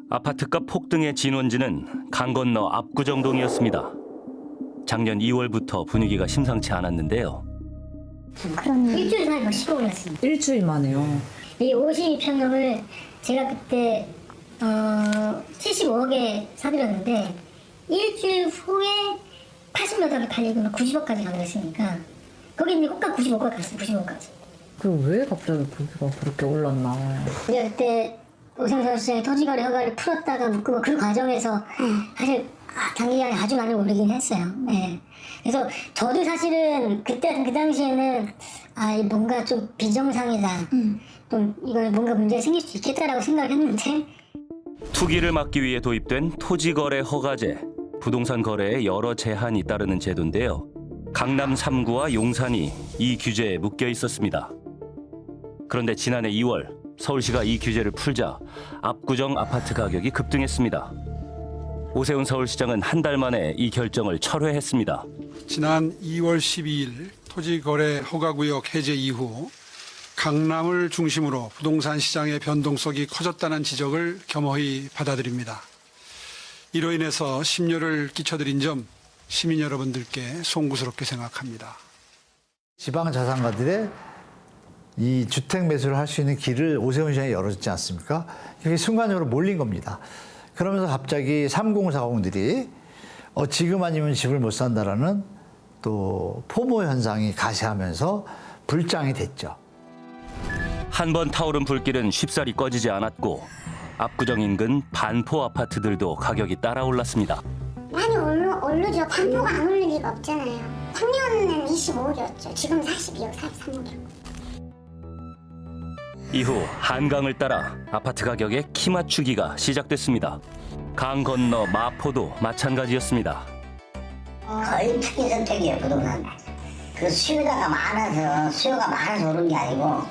아파트값 폭등의 진원지는 강 건너 압구정동이었습니다. 작년 2월부터 분위기가 심상치 않았는데요. 그럼 일주일 만에 10억 올랐습니다. 일주일 만에요. 이 52평형을 제가 그때 75억에 사드렸는데 일주일 후에 80몇 억에 팔리고 90억까지 가버렸으니까 거기 있는 호가 95억까지 갔어요. 95억까지. 그럼 왜 갑자기 고기가 그렇게 올랐나? 근데 그때 오세훈 시장이 토지거래 허가를 풀었다가 묶고 그 과정에서 사실 단기간에 아주 많이 오르긴 했어요. 네. 그래서 저도 사실은 그때 그 당시에는 뭔가 좀 비정상이다. 좀 이걸 뭔가 문제가 생길 수 있겠다라고 생각을 했는데 투기를 막기 위해 도입된 토지거래 허가제, 부동산 거래에 여러 제한이 따르는 제도인데요. 강남 3구와 용산이 이 규제에 묶여 있었습니다. 그런데 지난해 2월 서울시가 이 규제를 풀자 압구정 아파트 가격이 급등했습니다. 오세훈 서울시장은 한 달 만에 이 결정을 철회했습니다. 지난 2월 12일 토지거래 허가구역 해제 이후 강남을 중심으로 부동산 시장의 변동성이 커졌다는 지적을 겸허히 받아들입니다. 이로 인해서 심려를 끼쳐드린 점 시민 여러분들께 송구스럽게 생각합니다. 지방 자산가들의 이 주택 매수를 할 수 있는 길을 오세훈 시장이 열어줬지 않습니까? 이게 순간적으로 몰린 겁니다. 그러면서 갑자기 3040들이 지금 아니면 집을 못 산다라는 또 포모 현상이 가세하면서 불장이 됐죠. 한 번 타오른 불길은 쉽사리 꺼지지 않았고 압구정 인근 반포 아파트들도 가격이 따라 올랐습니다. 많이 오르죠. 반포가 안 오를 리가 없잖아요. 작년은 25억이었죠. 지금 42억, 43억이고. 이후 한강을 따라 아파트 가격의 키 맞추기가 시작됐습니다. 강 건너 마포도 마찬가지였습니다. 거의 특기 선택이에요, 부동산. 그 수요가 많아서 오른 게 아니고,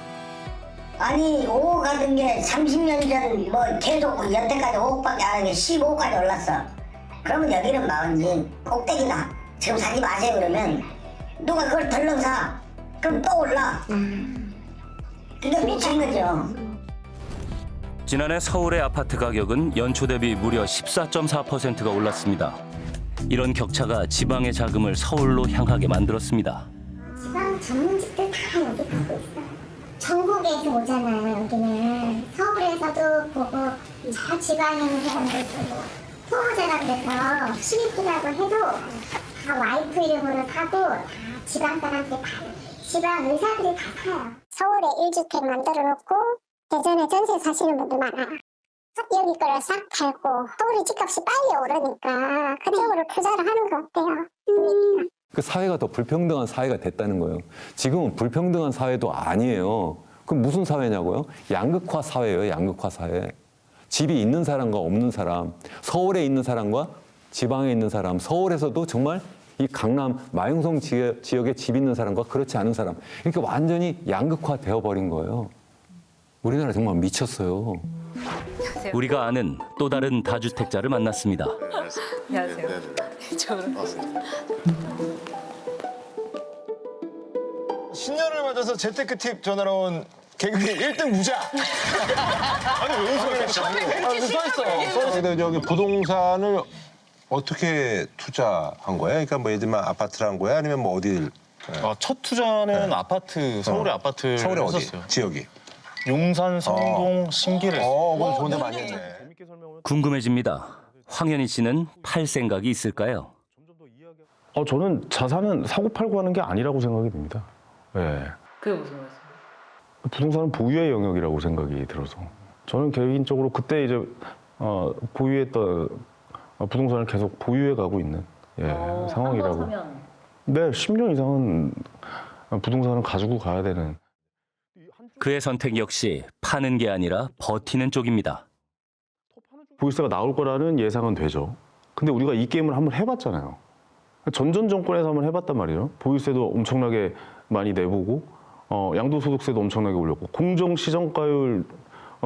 아니 5억 가던 게 30년 전 뭐 계속 여태까지 5억밖에 안 하는 게 15억까지 올랐어. 그러면 여기는 마흔지 꼭대기다. 지금 사지 마세요 그러면 누가 그걸 덜렁 사. 그럼 또 올라. 그게 미친 거죠. 지난해 서울의 아파트 가격은 연초 대비 무려 14.4%가 올랐습니다. 이런 격차가 지방의 자금을 서울로 향하게 만들었습니다. 지방 전문직들 다 여기 가고 있어요. 전국에서 오잖아요, 여기는. 서울에서도 보고, 저 지방에 있는 사람들도 토호제라 그래서 시립이라고 해도 다 와이프 이름으로 사고, 다 지방 사람들 다, 지방 의사들이 다 사요. 서울에 1주택 만들어 놓고, 대전에 전세 사시는 분들 많아요. 여기 거를 싹 팔고, 서울의 집값이 빨리 오르니까 그쪽으로 투자를 하는 거 어때요? 그 사회가 더 불평등한 사회가 됐다는 거예요. 지금은 불평등한 사회도 아니에요. 그럼 무슨 사회냐고요? 양극화 사회예요, 양극화 사회. 집이 있는 사람과 없는 사람, 서울에 있는 사람과 지방에 있는 사람, 서울에서도 정말 이 강남 마용성 지역에 집 있는 사람과 그렇지 않은 사람, 이렇게 완전히 양극화 되어버린 거예요. 우리나라 정말 미쳤어요. 우리가 아는 또 다른 다주택자를 만났습니다. 안녕하세요. 신년을 맞아서 재테크 팁 전하러 온 개그맨 1등 부자. 아니 왜 웃어요? 근데 여기 부동산을 어떻게 투자한 거야? 그러니까 뭐 예를 들면 아파트를 한 거야? 아니면 뭐 어딜? 첫 투자는 아파트, 서울의 아파트를 서울에 어디? 했었어요. 지역이? 용산, 성동, 신길을 그건 좋은데 많이 했네. 궁금해집니다. 황현희 씨는 팔 생각이 있을까요? 저는 자산은 사고 팔고 하는 게 아니라고 생각이 듭니다. 네. 그게 무슨 말이에요? 부동산은 보유의 영역이라고 생각이 들어서 저는 개인적으로 그때 이제 보유했던 부동산을 계속 보유해 가고 있는 상황이라고. 한번 사면... 네, 10년 이상은 부동산을 가지고 가야 되는. 그의 선택 역시 파는 게 아니라 버티는 쪽입니다. 보유세가 나올 거라는 예상은 되죠. 근데 우리가 이 게임을 한번 해봤잖아요. 전전 정권에서 한번 해봤단 말이에요. 보유세도 엄청나게 많이 내보고 양도소득세도 엄청나게 올렸고 공정시정가율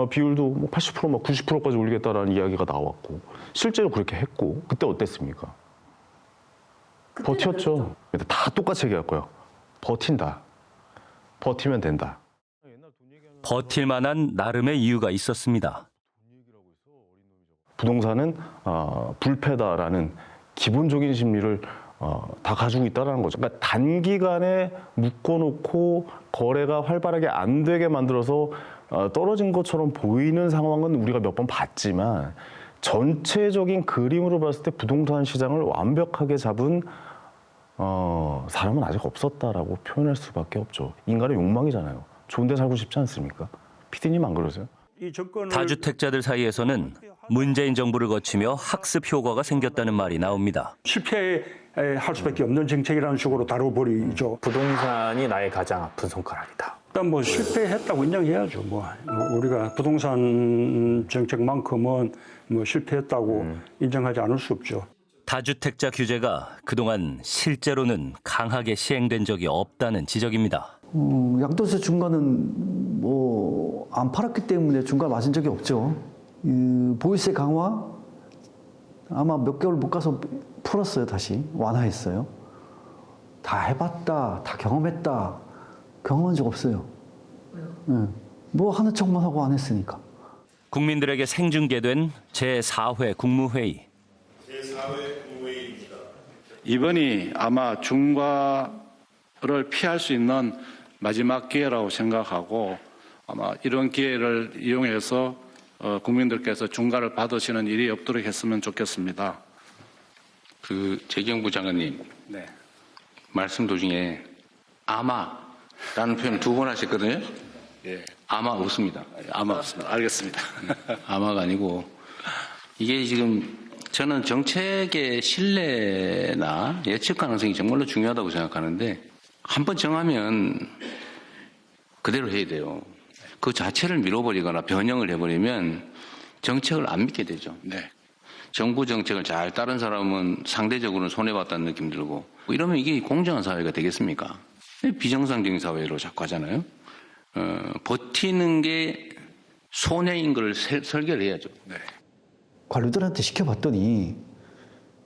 비율도 뭐 80% 막 90%까지 올리겠다라는 이야기가 나왔고 실제로 그렇게 했고 그때 어땠습니까? 버텼죠. 다 똑같이 얘기할 거예요. 버틴다. 버티면 된다. 버틸 만한 나름의 이유가 있었습니다. 부동산은 불패다라는 기본적인 심리를 다 가지고 있다는 거죠. 그러니까 단기간에 묶어놓고 거래가 활발하게 안 되게 만들어서 떨어진 것처럼 보이는 상황은 우리가 몇 번 봤지만 전체적인 그림으로 봤을 때 부동산 시장을 완벽하게 잡은 사람은 아직 없었다라고 표현할 수밖에 없죠. 인간의 욕망이잖아요. 좋은 데 살고 싶지 않습니까? PD님 안 그러세요? 다주택자들 사이에서는 문재인 정부를 거치며 학습 효과가 생겼다는 말이 나옵니다. 실패할 수밖에 없는 정책이라는 식으로 다뤄버리죠. 부동산이 나의 가장 아픈 손가락이다. 일단 뭐 실패했다고 인정해야죠. 뭐 우리가 부동산 정책만큼은 뭐 실패했다고 인정하지 않을 수 없죠. 다주택자 규제가 그동안 실제로는 강하게 시행된 적이 없다는 지적입니다. 양도세 중과는 뭐 안 팔았기 때문에 중과 맞은 적이 없죠. 보유세 강화 아마 몇 개월 못 가서 풀었어요. 다시 완화했어요. 다 해봤다, 다 경험했다. 경험한 적 없어요. 네. 뭐 하는 척만 하고 안 했으니까. 국민들에게 생중계된 제4회 국무회의. 이번이 아마 중과를 피할 수 있는 마지막 기회라고 생각하고 아마 이런 기회를 이용해서 국민들께서 중과를 받으시는 일이 없도록 했으면 좋겠습니다. 재경부 장관님, 네. 말씀 도중에 아마라는 표현 2번 하셨거든요. 예. 아마 없습니다. 아마 없습니다. 알겠습니다. 아마가 아니고 이게 지금 저는 정책의 신뢰나 예측 가능성이 정말로 중요하다고 생각하는데 한번 정하면 그대로 해야 돼요. 그 자체를 밀어버리거나 변형을 해버리면 정책을 안 믿게 되죠. 네. 정부 정책을 잘 따른 사람은 상대적으로는 손해봤다는 느낌 들고 이러면 이게 공정한 사회가 되겠습니까? 비정상적인 사회로 자꾸 하잖아요. 버티는 게 손해인 걸 설계를 해야죠. 네. 관료들한테 시켜봤더니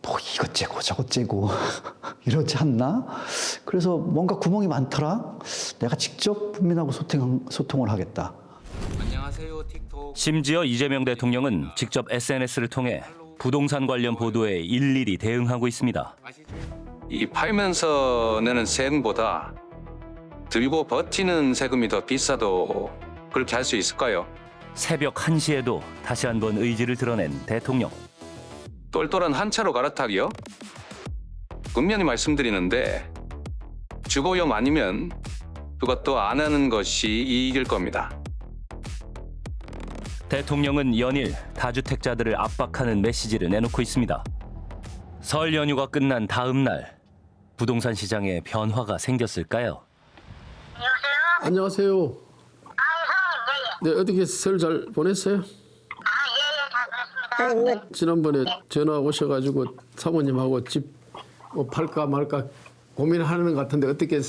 뭐 이것 째고 저것 째고 이러지 않나? 그래서 뭔가 구멍이 많더라. 내가 직접 국민하고 소통을 하겠다. 안녕하세요, 틱톡. 심지어 이재명 대통령은 직접 SNS를 통해 부동산 관련 보도에 일일이 대응하고 있습니다. 이 팔면서 내는 세금보다 들고 버티는 세금이 더 비싸도 그렇게 할 수 있을까요? 새벽 1시에도 다시 한번 의지를 드러낸 대통령. 똘똘한 한 차로 갈아타기요? 분명히 말씀드리는데 주거용 아니면 그것도 안 하는 것이 이익일 겁니다. 대통령은 연일 다주택자들을 압박하는 메시지를 내놓고 있습니다. 설 연휴가 끝난 다음 날 부동산 시장에 변화가 생겼을까요? 안녕하세요. 네, 어떻게 설 잘 보냈어요? 지난번에 전화 오셔가지고 사모님하고 집 뭐 팔까 말까 고민하는 것 같은데 어떻게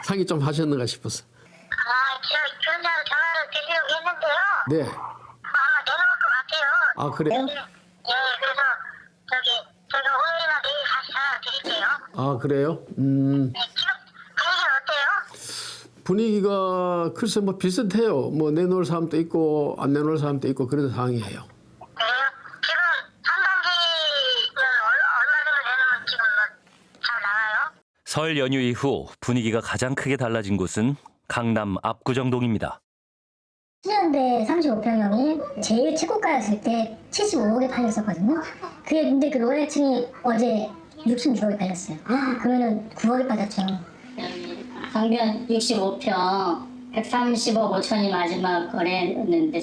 상의 좀 하셨는가 싶어서. 그런 대로 전화를 드리려고 했는데요. 네. 아마 내려올 것 같아요. 아, 그래요? 예, 그래서 제가 오늘이나 내일 다시 전화 드릴게요. 아, 그래요? 지금 분위기는 어때요? 분위기가 글쎄 뭐 비슷해요. 뭐 내놓을 사람도 있고 안 내놓을 사람도 있고 그런 상황이에요. 설 연휴 이후 분위기가 가장 크게 달라진 곳은 강남 압구정동입니다. 7년대 35평형이 제일 최고가였을 때 75억에 팔렸었거든요. 근데 그 로얄층이 어제 66억에 팔렸어요. 그러면은 9억에 빠졌죠. 강변 65평 130억 5천이 마지막 거래였는데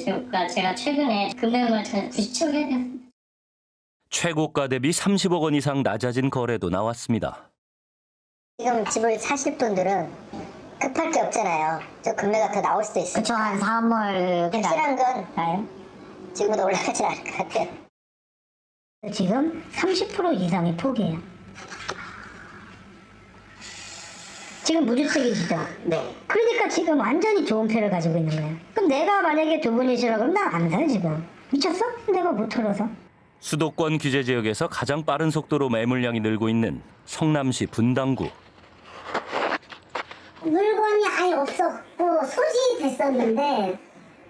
제가 최근에 금액을 97억 했어요. 최고가 대비 30억 원 이상 낮아진 거래도 나왔습니다. 지금 집을 사실 분들은 급할 게 없잖아요. 저 금매가 더 나올 수도 있어요. 그쵸, 한 3월. 확실한 건 지금보다 올라가진 않을 것 같아요. 지금 30% 이상의 폭이에요. 지금 무주택이시죠? 네. 그러니까 지금 완전히 좋은 표를 가지고 있는 거예요. 그럼 내가 만약에 두 분이시라 그러면 나 안 사요, 지금. 미쳤어? 내가 못 털어서. 수도권 규제 지역에서 가장 빠른 속도로 매물량이 늘고 있는 성남시 분당구. 물건이 아예 없었고 소지됐었는데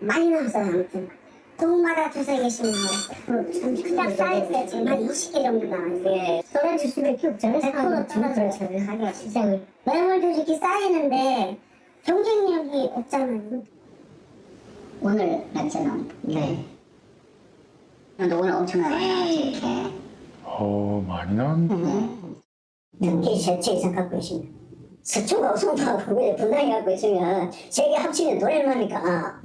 많이 남았어요. 아무튼 동마다 두세 개씩 나와요. 그냥 사이즈가 지금 한 20개 정도 나와요. 예. 떨어질 수밖에 없잖아요. 100% 떨어져요. 가격 시장을. 매물도 이렇게 쌓이는데 경쟁력이 없잖아요. 오늘 낮잖아. 네. 근데 오늘 엄청나게 많이 나왔지, 이렇게. 많이 나왔네. 특히 제 이상 갖고 계시면. 서초가 우성도하고 분당이 갖고 있으면 세개 합치면 돈 얼마입니까?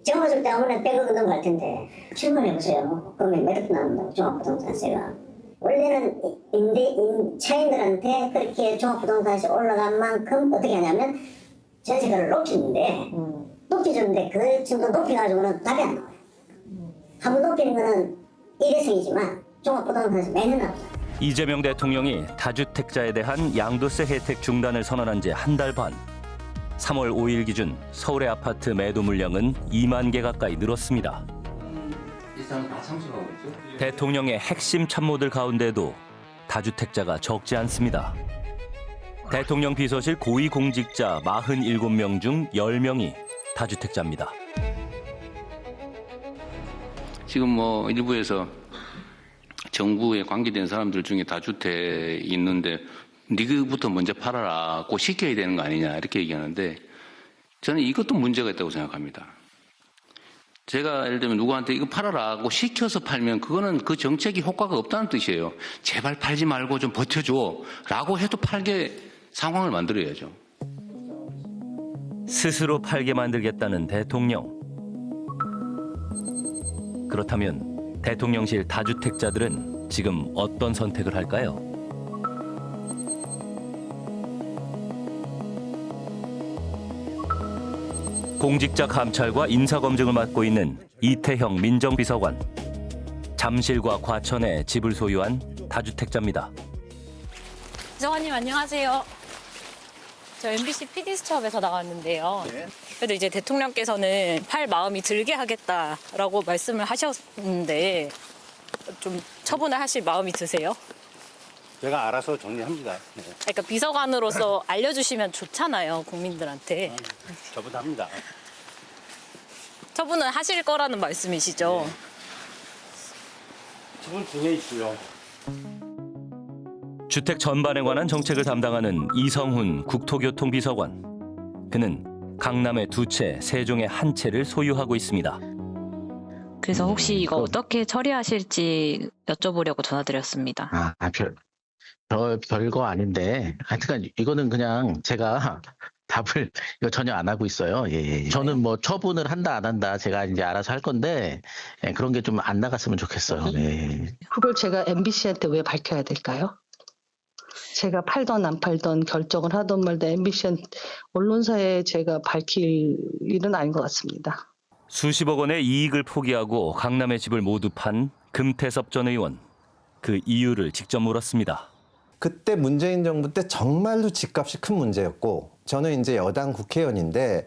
정부줄 때 아무나 100억 넘어갈 텐데 출근해보세요. 그러면 몇 억 나온다고 종합부동산세가. 원래는 차인들한테 그렇게 종합부동산세 올라간 만큼 어떻게 하냐면 전세가를 높이는데 높여줬는데 그 정도 높여가지고는 답이 안 나와요. 한번 높이는 거는 일회성이지만 종합부동산세 매년 나와요. 이재명 대통령이 다주택자에 대한 양도세 혜택 중단을 선언한 지 한 달 반. 3월 5일 기준 서울의 아파트 매도 물량은 2만 개 가까이 늘었습니다. 대통령의 핵심 참모들 가운데도 다주택자가 적지 않습니다. 대통령 비서실 고위공직자 47명 중 10명이 다주택자입니다. 지금 뭐 일부에서 정부에 관계된 사람들 중에 다주택 있는데 니그부터 먼저 팔아라고 시켜야 되는 거 아니냐 이렇게 얘기하는데 저는 이것도 문제가 있다고 생각합니다. 제가 예를 들면 누구한테 이거 팔아라고 시켜서 팔면 그거는 그 정책이 효과가 없다는 뜻이에요. 제발 팔지 말고 좀 버텨줘 라고 해도 팔게 상황을 만들어야죠. 스스로 팔게 만들겠다는 대통령. 그렇다면 대통령실 다주택자들은 지금 어떤 선택을 할까요? 공직자 감찰과 인사검증을 맡고 있는 이태형 민정비서관. 잠실과 과천에 집을 소유한 다주택자입니다. 비서관님 안녕하세요. 저 MBC PD수첩에서 나왔는데요. 그래도 이제 대통령께서는 팔 마음이 들게 하겠다라고 말씀을 하셨는데 좀 처분을 하실 마음이 드세요? 제가 알아서 정리합니다. 네. 그러니까 비서관으로서 알려주시면 좋잖아요, 국민들한테. 처분합니다. 처분을 하실 거라는 말씀이시죠? 지분 중에 있고요. 주택 전반에 관한 정책을 담당하는 이성훈 국토교통비서관. 그는 강남의 2채, 세종의 1채를 소유하고 있습니다. 그래서 혹시 이거 어떻게 처리하실지 여쭤보려고 전화드렸습니다. 별거 아닌데 하여튼 이거는 그냥 제가 답을 이거 전혀 안 하고 있어요. 예. 저는 뭐 처분을 한다 안 한다 제가 이제 알아서 할 건데 그런 게 좀 안 나갔으면 좋겠어요. 예. 그걸 제가 MBC한테 왜 밝혀야 될까요? 제가 팔던 안 팔던 결정을 하던 말든 MBC 언론사에 제가 밝힐 일은 아닌 것 같습니다. 수십억 원의 이익을 포기하고 강남의 집을 모두 판 금태섭 전 의원. 그 이유를 직접 물었습니다. 그때 문재인 정부 때 정말로 집값이 큰 문제였고 저는 이제 여당 국회의원인데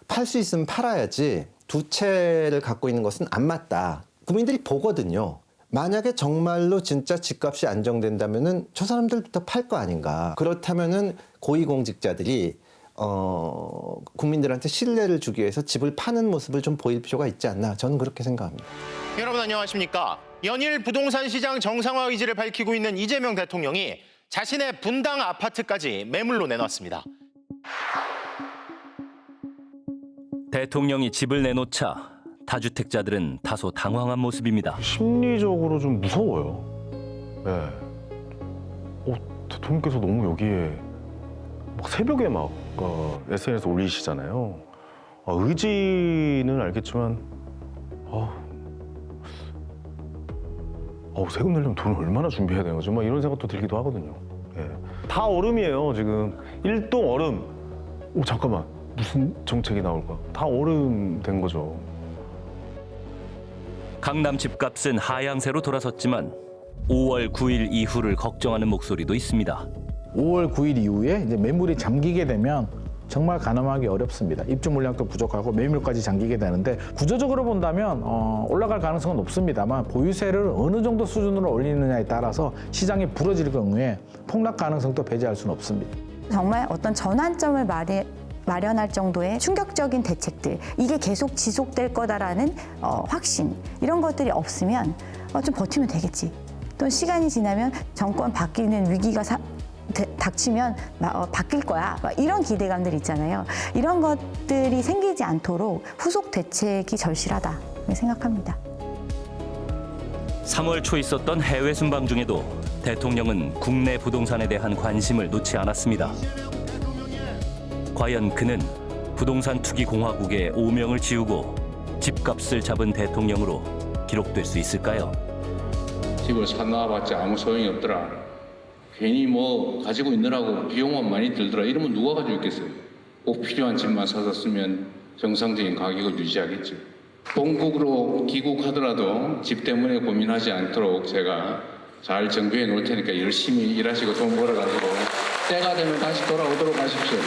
팔 수 있으면 팔아야지 2채를 갖고 있는 것은 안 맞다. 국민들이 보거든요. 만약에 정말로 진짜 집값이 안정된다면은 저 사람들부터 팔 거 아닌가. 그렇다면은 고위공직자들이 국민들한테 신뢰를 주기 위해서 집을 파는 모습을 좀 보일 필요가 있지 않나. 저는 그렇게 생각합니다. 여러분 안녕하십니까? 연일 부동산 시장 정상화 의지를 밝히고 있는 이재명 대통령이 자신의 분당 아파트까지 매물로 내놨습니다. 대통령이 집을 내놓자 다주택자들은 다소 당황한 모습입니다. 심리적으로 좀 무서워요. 네. 대통령께서 너무 여기에 막 새벽에 막 SNS 올리시잖아요. 의지는 알겠지만 세금 내려면 돈을 얼마나 준비해야 되는 거지? 막 이런 생각도 들기도 하거든요. 예. 다 얼음이에요, 지금. 1동 얼음. 잠깐만. 무슨 정책이 나올까? 다 얼음 된 거죠. 강남 집값은 하향세로 돌아섰지만 5월 9일 이후를 걱정하는 목소리도 있습니다. 5월 9일 이후에 이제 매물이 잠기게 되면 정말 가늠하기 어렵습니다. 입주 물량도 부족하고 매물까지 잠기게 되는데 구조적으로 본다면 올라갈 가능성은 높습니다만 보유세를 어느 정도 수준으로 올리느냐에 따라서 시장이 불어질 경우에 폭락 가능성도 배제할 수는 없습니다. 정말 어떤 전환점을 마련할 정도의 충격적인 대책들, 이게 계속 지속될 거다라는 확신, 이런 것들이 없으면 좀 버티면 되겠지. 또 시간이 지나면 정권 바뀌는 위기가 닥치면 바뀔 거야. 이런 기대감들 있잖아요. 이런 것들이 생기지 않도록 후속 대책이 절실하다 생각합니다. 3월 초 있었던 해외 순방 중에도 대통령은 국내 부동산에 대한 관심을 놓지 않았습니다. 과연 그는 부동산 투기 공화국의 오명을 지우고 집값을 잡은 대통령으로 기록될 수 있을까요? 집을 사놔봤자 아무 소용이 없더라. 괜히 뭐 가지고 있느라고 비용만 많이 들더라. 이러면 누가 가지고 있겠어요? 꼭 필요한 집만 사서 쓰면 정상적인 가격을 유지하겠죠. 본국으로 귀국하더라도 집 때문에 고민하지 않도록 제가 잘 정비해 놓을 테니까 열심히 일하시고 돈 벌어가지고 때가 되면 다시 돌아오도록 하십시오.